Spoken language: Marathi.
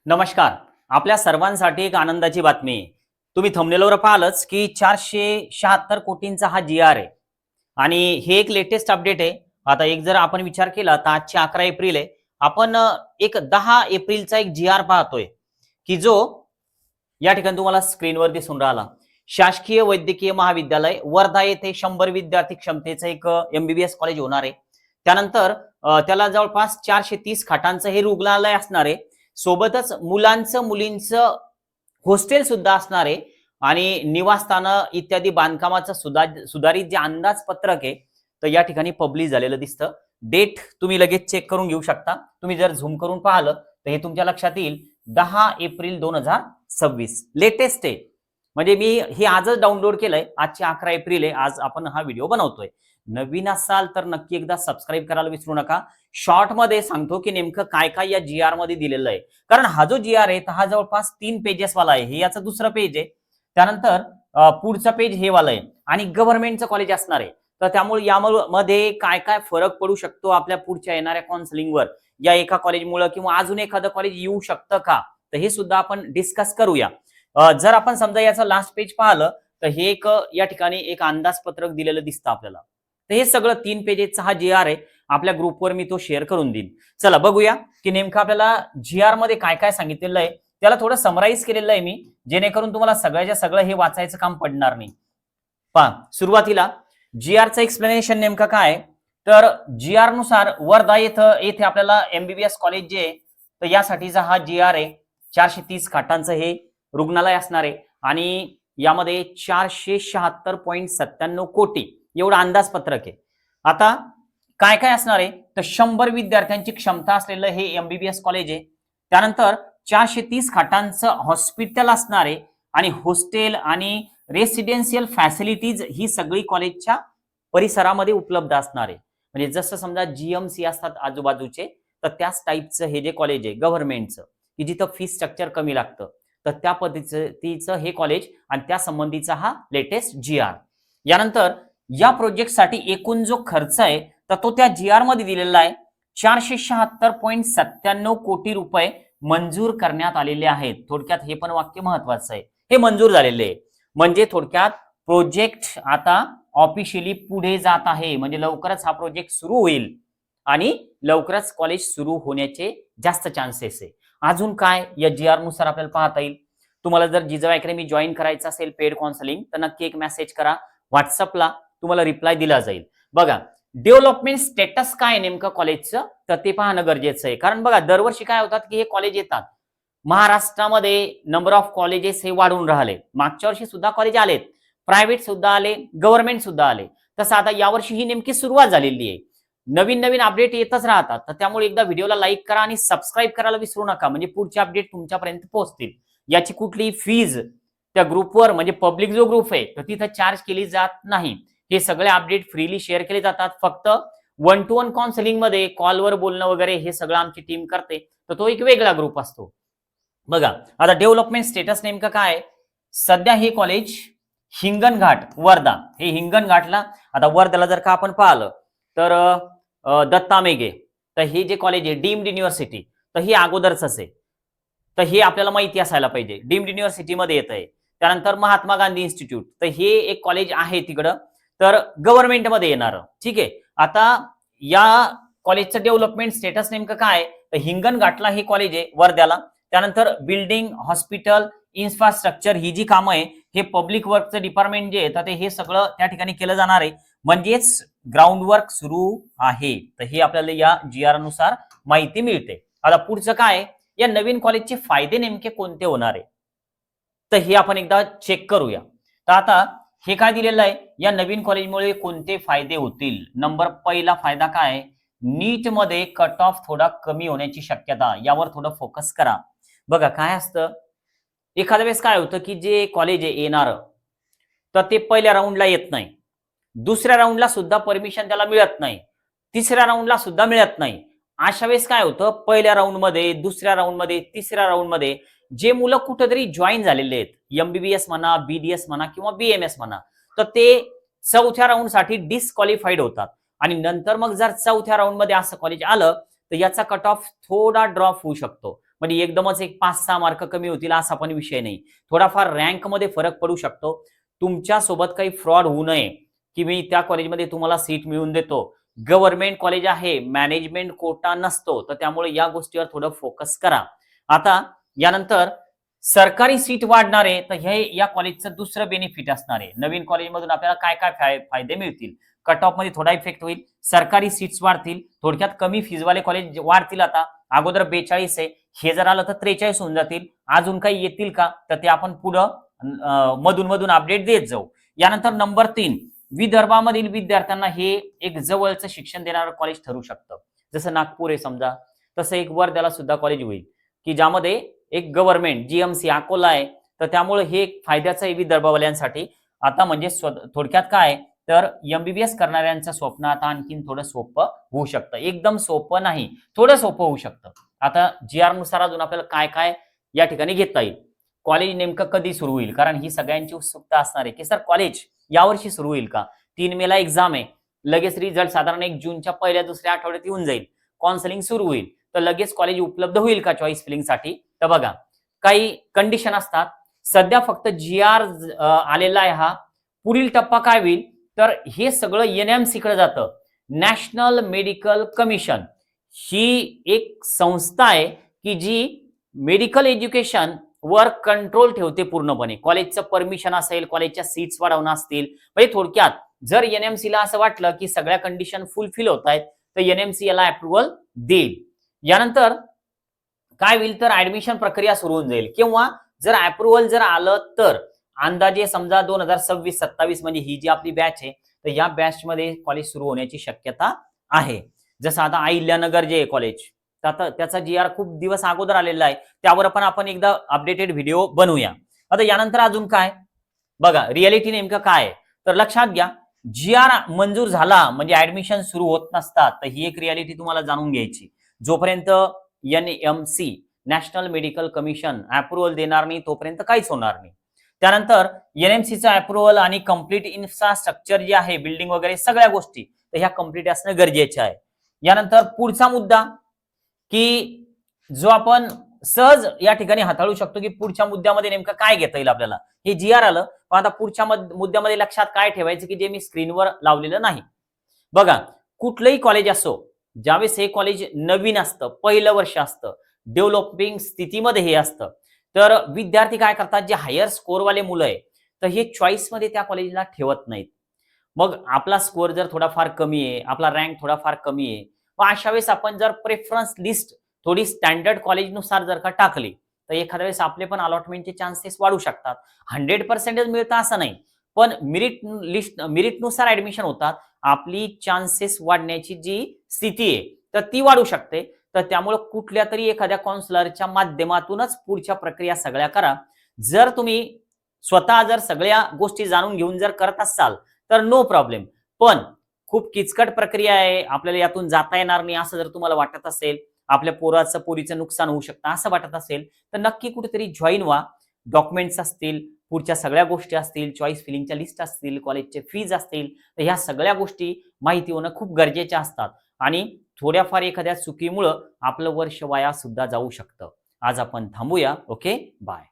नमस्कार. आपल्या सर्वांसाठी एक आनंदाची बातमी आहे. तुम्ही थंबनेलवर पाहिलंच की 476 कोटींचा हा जी-आर आहे आणि हे एक लेटेस्ट अपडेट आहे. आता एक जर आपण विचार केला तर आजची 11 एप्रिल आहे. आपण एक 10 एप्रिलचा एक जी-आर पाहतोय की जो या ठिकाणी तुम्हाला स्क्रीनवर दिसून राहिला. शासकीय वैद्यकीय महाविद्यालय वर्धा येथे 100 विद्यार्थी क्षमतेचं एक एमबीबीएस कॉलेज होणार आहे. त्यानंतर त्याला जवळपास 430 खाटांचं हे रुग्णालय असणार आहे. सोबतच मुलांचं मुलींचं हॉस्टेल सुद्धा असणार आहे आणि निवासस्थानं इत्यादी बांधकामाचं सुधारित जे अंदाजपत्रक आहे तर या ठिकाणी पब्लिश झालेलं दिसतं. डेट तुम्ही लगेच चेक करून घेऊ शकता. तुम्ही जर झूम करून पाहिलं तर हे तुमच्या लक्षात येईल 10 एप्रिल 2026 लेटेस्ट आहे. म्हणजे मी हे आजच डाउनलोड केलंय. आजची 11 एप्रिल आहे. आज आपण हा व्हिडिओ बनवतोय. नवीन असाल तर नक्की एकदा सबस्क्राईब करायला विसरू नका. शॉर्ट मध्ये सांगतो की नेमकं काय काय या जी-आर मध्ये दिलेलं आहे. कारण हा जो जी-आर आहे हा जवळपास 3 पेजेस वाला आहे. हे याचं दुसरं पेज आहे. त्यानंतर पुढचं पेज हे वाला आहे आणि गव्हर्नमेंटचं कॉलेज असणार आहे. तर त्यामुळे यामध्ये काय काय फरक पडू शकतो आपल्या पुढच्या येणाऱ्या काउन्सिलिंगवर, या एका कॉलेजमुळे किंवा अजून एखादं कॉलेज येऊ शकतं का, तर हे सुद्धा आपण डिस्कस करूया. जर आपण समजा याचं लास्ट पेज पाहिलं तर हे एक या ठिकाणी एक अंदाजपत्रक दिलेलं दिसतं आपल्याला. तर हे सगळं 3 पेजेसचा हा जी-आर आहे. आपल्या ग्रुपवर मी तो शेअर करून देईन. चला बघूया की नेमकं आपल्याला जी-आर मध्ये काय काय सांगितलेलं आहे. त्याला थोडं समराईज केलेलं आहे मी, जेणेकरून तुम्हाला सगळ्याच्या सगळं हे वाचायचं काम पडणार नाही. पहा, सुरुवातीला जी-आरचं एक्सप्लेनेशन नेमकं काय, तर जी-आर नुसार वर्धा येथे आपल्याला एमबीबीएस कॉलेज जे आहे तर यासाठीचा हा जी-आर आहे. 430 खाटांचं हे रुग्णालय असणार आहे आणि यामध्ये 476.97 कोटी एवढं अंदाजपत्रक आहे. आता काय काय असणार आहे, तर 100 विद्यार्थ्यांची क्षमता असलेलं हे एमबीबीएस कॉलेज आहे. त्यानंतर 430 खाटांचं हॉस्पिटल असणार आहे आणि हॉस्टेल आणि रेसिडेन्शियल फॅसिलिटीज ही सगळी कॉलेजच्या परिसरामध्ये उपलब्ध असणार आहे. म्हणजे जसं समजा जीएमसी असतात आजूबाजूचे, तर त्याच टाईपचं हे जे कॉलेज आहे गव्हर्नमेंटचं, की जिथं फी स्ट्रक्चर कमी लागतं, तर त्या पद्धतीचं हे कॉलेज आणि त्या संबंधीचा हा लेटेस्ट जी-आर. यानंतर या प्रोजेक्टसाठी एकूण जो खर्च आहे तर तो त्या जी-आर मध्ये दिलेला आहे. 476.97 कोटी रुपये मंजूर करण्यात आलेले आहेत. थोडक्यात हे पण वाक्य महत्वाचं आहे. हे मंजूर झालेले आहे. म्हणजे थोडक्यात प्रोजेक्ट आता ऑफिशियली पुढे जात आहे. म्हणजे लवकरच हा प्रोजेक्ट सुरू होईल आणि लवकरच कॉलेज सुरू होण्याचे जास्त चान्सेस आहे. अजून काय या जी-आर नुसार आपल्याला पाहता येईल. तुम्हाला जर जिजाऊ अकॅडमी जॉईन करायचं असेल पेड काउन्सिलिंग, तर नक्की एक मेसेज करा व्हॉट्सअपला, तुम्हाला रिप्लाय दिला जाईल. बघा, डेव्हलपमेंट स्टेटस काय नेमकं कॉलेजचं, तर ते पाहणं गरजेचं आहे. कारण बघा, दरवर्षी काय होतात की हे कॉलेज येतात. महाराष्ट्रामध्ये नंबर ऑफ कॉलेजेस हे वाढून राहिले. मागच्या वर्षी सुद्धा कॉलेज आलेत, प्रायव्हेट सुद्धा आले, गव्हर्नमेंट सुद्धा आले. तसं आता यावर्षी ही नेमकी सुरुवात झालेली आहे. नवीन नवीन अपडेट येतच राहतात. तर त्यामुळे एकदा व्हिडिओला लाईक करा आणि सबस्क्राईब करायला विसरू नका, म्हणजे पुढचे अपडेट तुमच्यापर्यंत पोहोचतील. याची कुठलीही फीज त्या ग्रुपवर, म्हणजे पब्लिक जो ग्रुप आहे तर तिथं चार्ज केली जात नाही. हे सगळे अपडेट फ्रीली शेअर केले जातात. फक्त 1 to 1 काउन्सिलिंग मध्ये कॉलवर बोलणं वगैरे हे सगळं आमची टीम करते, तर तो एक वेगळा ग्रुप असतो. बघा, आता डेव्हलपमेंट स्टेटस नेमकं काय, सध्या हे कॉलेज हिंगणघाट वर्धा, हे हिंगणघाटला, आता वर्ध्याला जर का आपण पाहिलं तर दत्ता मेघे, तर हे जे कॉलेज आहे डीम्ड युनिव्हर्सिटी, तर हे अगोदरच आहे. तर हे आपल्याला माहिती असायला पाहिजे. डीम्ड युनिव्हर्सिटीमध्ये येत आहे. त्यानंतर महात्मा गांधी इन्स्टिट्यूट, तर हे एक कॉलेज आहे तिकडं, तर गव्हर्नमेंटमध्ये येणार. ठीक आहे. आता या कॉलेजचं डेव्हलपमेंट स्टेटस नेमकं काय, तर हिंगणघाटला हे कॉलेज आहे वर्ध्याला. त्यानंतर बिल्डिंग, हॉस्पिटल, इन्फ्रास्ट्रक्चर ही जी कामं आहे, हे पब्लिक वर्कचं डिपार्टमेंट जे आहे तर हे सगळं त्या ठिकाणी केलं जाणार आहे. म्हणजेच ग्राउंड वर्क सुरू आहे. तर हे आपल्याला या जी-आर नुसार माहिती मिळते. आता पुढचं काय, या नवीन कॉलेजचे फायदे नेमके कोणते होणार आहे, तर हे आपण एकदा चेक करूया. तर आता हे काय दिलेलं आहे, या नवीन कॉलेजमुळे कोणते फायदे होतील. नंबर पहिला फायदा काय, नीट मध्ये कट ऑफ थोडा कमी होण्याची शक्यता, यावर थोडं फोकस करा. बघा काय असतं, एखाद्या वेळेस काय होतं की जे कॉलेज आहे येणार तर ते पहिल्या राऊंडला येत नाही, दुसऱ्या राऊंडला सुद्धा परमिशन त्याला मिळत नाही, तिसऱ्या राऊंडला सुद्धा मिळत नाही. अशा वेळेस काय होतं, पहिल्या राऊंड मध्ये, दुसऱ्या राऊंड मध्ये, तिसऱ्या राऊंड मध्ये जे मुलं कुठेतरी जॉईन झालेले आहेत, एमबीबीएस म्हणा, बीडीएस म्हणा किंवा बीएमएस म्हणा, तर ते चौथ्या राऊंड साठी डिस्क्वालिफाईड होतात. आणि नंतर मग जर चौथ्या राऊंड मध्ये असं कॉलेज आलं तर याचा कट ऑफ थोडा ड्रॉप होऊ शकतो. म्हणजे एकदमच एक 5-6 मार्क कमी होतील असा पण विषय नाही. थोडाफार रँकमध्ये फरक पडू शकतो. तुमच्या सोबत काही फ्रॉड होऊ नये, की मी त्या कॉलेजमध्ये तुम्हाला सीट मिळवून देतो. गव्हर्नमेंट कॉलेज आहे, मॅनेजमेंट कोटा नसतो, तर त्यामुळे या गोष्टीवर थोडं फोकस करा. आता यानंतर सरकारी सीट वाढणार आहे, तर हे या कॉलेजचं दुसरं बेनिफिट असणार आहे. नवीन कॉलेजमधून आपल्याला काय-काय फायदे मिळतील. कट ऑफमध्ये थोडा इफेक्ट होईल, सरकारी सीट्स वाढतील, थोडक्यात कमी फीजवाले कॉलेज वाढतील आता. अगोदर 42 आहे, हे जर आलं तर 43 होऊन जातील. अजून काही येतील का? तर ते आपण पुढं मधून-मधून अपडेट देत जाऊ. यानंतर नंबर 3, विदर्भामधील विद्यार्थ्यांना हे एक जवळचं शिक्षण देणारं कॉलेज ठरू शकतं. जसं नागपूर आहे समजा, तसं एक वर्ध्याला सुद्धा कॉलेज होईल, की ज्यामध्ये एक गव्हर्नमेंट जीएमसी अकोला आहे. तर त्यामुळे हे एक फायद्याचं आहे विदर्भवाल्यांसाठी. आता म्हणजे थोडक्यात काय तर एमबीबीएस करणाऱ्यांचं स्वप्न आता आणखीन थोडं सोपं होऊ शकतं. एकदम सोपं नाही, थोडं सोपं होऊ शकतं. आता जीआर नुसार अजून आपल्याला काय-काय या ठिकाणी घेता येईल. कॉलेज नेमकं कधी सुरू होईल? कारण ही सगळ्यांची उत्सुकता असणार आहे, की सर कॉलेज यावर्षी सुरू होईल का? 3 मेला एक्झाम आहे. लगेच रिझल्ट साधारण 1 जूनच्या पहिल्या-दुसऱ्या आठवड्यात येऊन जाईल. काउन्सिलिंग सुरू होईल. तर लगेच कॉलेज उपलब्ध होईल का चॉईस फिलिंगसाठी? तर बघा, काही कंडिशन असतात. सध्या फक्त जीआर आलेला आहे हा. पुढील टप्पा काय होईल? तर हे सगळं एनएमसी कडे जातं. नॅशनल मेडिकल कमिशन ही एक संस्था आहे, की जी मेडिकल एज्युकेशन वर कंट्रोल ठेवते पूर्णपणे. कॉलेजचं परमिशन असेल, कॉलेजच्या सीट्स वाढवणं असतील. म्हणजे थोडक्यात जर एनएमसीला असं वाटलं, की सगळ्या कंडिशन फुलफिल होत आहेत, तर एनएमसी याला अप्रूव्हल देईल. यानंतर काय होईल तर ऍडमिशन प्रक्रिया सुरू होऊन जाईल किंवा जर अप्रूव्हल जर आलं तर अंदाजे समजा 2026-27 म्हणजे ही जी आपली बॅच आहे, तर या बॅचमध्ये कॉलेज सुरू होण्याची शक्यता आहे. जसं आता अहिल्यानगर जे आहे कॉलेज, तर आता त्याचा जीआर खूप दिवस अगोदर आलेला आहे. त्यावर पण आपण एकदा अपडेटेड व्हिडिओ बनवूया. आता यानंतर अजून काय बघा, रिअलिटी नेमकं काय आहे? तर लक्षात घ्या, जीआर मंजूर झाला म्हणजे ऍडमिशन सुरू होत नसतात. तर ही एक रिअलिटी तुम्हाला जाणून घ्यायची. जोपर्यंत NMC national medical commission approval देणार नाही तोपर्यंत काहीच होणार नाही. त्यानंतर एनएमसीचा अप्रूव्हल आणि कंप्लीट इन्फ्रास्ट्रक्चर जे आहे बिल्डिंग वगैरे सगळ्या गोष्टी तर ह्या कंप्लीट असणं गरजेचं आहे. यानंतर पुढचा मुद्दा की जो आपण सहज या ठिकाणी हाताळू शकतो की पुढच्या मुद्द्यामध्ये नेमकं काय घेता येईल आपल्याला. हे जीआर आलं, पण आता पुढच्या मुद्द्यामध्ये लक्षात काय ठेवायचं की जे मी स्क्रीनवर लावलेलं नाही. बघा, कुठलंही कॉलेज असो, ज्यावेळेस हे कॉलेज नवीन असतं, पहिलं वर्ष असतं, डेव्हलपिंग स्थितीमध्ये हे असतं, तर विद्यार्थी काय करतात, जे हायर स्कोरवाले मुलं आहे, तर हे चॉईसमध्ये त्या कॉलेजला ठेवत नाहीत. मग आपला स्कोर जर थोडाफार कमी आहे, आपला रँक थोडाफार कमी आहे, मग अशा वेळेस आपण जर प्रेफरन्स लिस्ट थोडी स्टँडर्ड कॉलेजनुसार जर का टाकली, तर एखाद्या वेळेस आपले पण अलॉटमेंटचे चान्सेस वाढू शकतात. 100% मिळतं असं नाही, पण मेरिटनुसार ऍडमिशन होतात. आपली चान्सेस वाढण्याची जी स्थिती आहे, तर ती वाढू शकते. तर त्यामुळे कुठल्या तरी एखाद्या काउन्सिलरच्या माध्यमातूनच पुढच्या प्रक्रिया सगळ्या करा. जर तुम्ही स्वतः जर सगळ्या गोष्टी जाणून घेऊन जर करत असाल, तर नो प्रॉब्लेम. पण खूप किचकट प्रक्रिया आहे, आपल्याला यातून जाता येणार नाही असं जर तुम्हाला वाटत असेल, आपल्या पोरीचं नुकसान होऊ शकतं असं वाटत असेल, तर नक्की कुठेतरी जॉइन व्हा. डॉक्युमेंट्स असतील, पुढच्या सगळ्या गोष्टी असतील, चॉईस फिलिंगच्या लिस्ट असतील, कॉलेजचे फीज असतील, तर ह्या सगळ्या गोष्टी माहिती होणं खूप गरजेच्या असतात आणि थोड्याफार एखाद्या चुकीमुळं आपलं वर्ष वाया सुद्धा जाऊ शकतं. आज आपण थांबूया. Okay, bye.